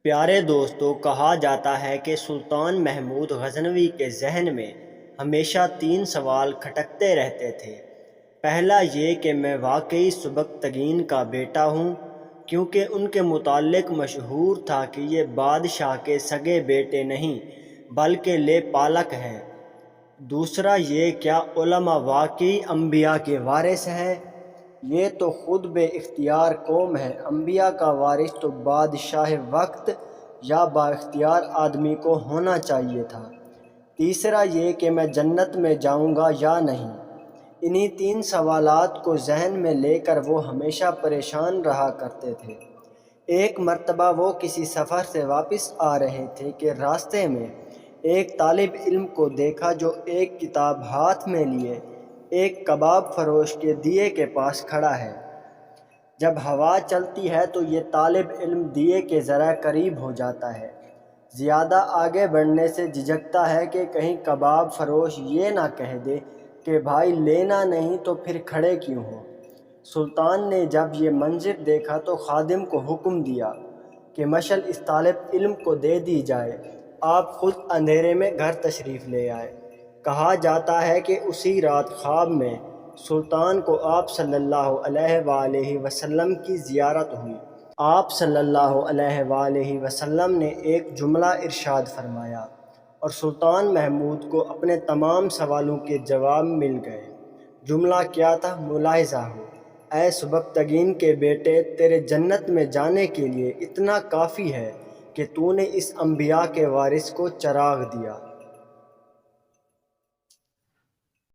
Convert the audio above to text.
پیارے دوستو، کہا جاتا ہے کہ سلطان محمود غزنوی کے ذہن میں ہمیشہ 3 سوال کھٹکتے رہتے تھے۔ پہلا یہ کہ میں واقعی سبکتگین کا بیٹا ہوں، کیونکہ ان کے متعلق مشہور تھا کہ یہ بادشاہ کے سگے بیٹے نہیں بلکہ لے پالک ہیں۔ دوسرا یہ کیا علماء واقعی انبیاء کے وارث ہیں؟ یہ تو خود بے اختیار قوم ہے، انبیاء کا وارث تو بادشاہ وقت یا با اختیار آدمی کو ہونا چاہیے تھا۔ تیسرا یہ کہ میں جنت میں جاؤں گا یا نہیں۔ انہی 3 سوالات کو ذہن میں لے کر وہ ہمیشہ پریشان رہا کرتے تھے۔ ایک مرتبہ وہ کسی سفر سے واپس آ رہے تھے کہ راستے میں ایک طالب علم کو دیکھا جو ایک کتاب ہاتھ میں لیے ایک کباب فروش کے دیے کے پاس کھڑا ہے۔ جب ہوا چلتی ہے تو یہ طالب علم دیے کے ذرا قریب ہو جاتا ہے، زیادہ آگے بڑھنے سے جھجکتا ہے کہ کہیں کباب فروش یہ نہ کہہ دے کہ بھائی لینا نہیں تو پھر کھڑے کیوں ہو۔ سلطان نے جب یہ منظر دیکھا تو خادم کو حکم دیا کہ مشعل اس طالب علم کو دے دی جائے، آپ خود اندھیرے میں گھر تشریف لے آئے۔ کہا جاتا ہے کہ اسی رات خواب میں سلطان کو آپ صلی اللہ علیہ وآلہ وسلم کی زیارت ہوئی۔ آپ صلی اللہ علیہ وآلہ وسلم نے ایک جملہ ارشاد فرمایا اور سلطان محمود کو اپنے تمام سوالوں کے جواب مل گئے۔ جملہ کیا تھا؟ ملاحظہ ہو، اے سبکتگین کے بیٹے، تیرے جنت میں جانے کے لیے اتنا کافی ہے کہ تو نے اس انبیاء کے وارث کو چراغ دیا۔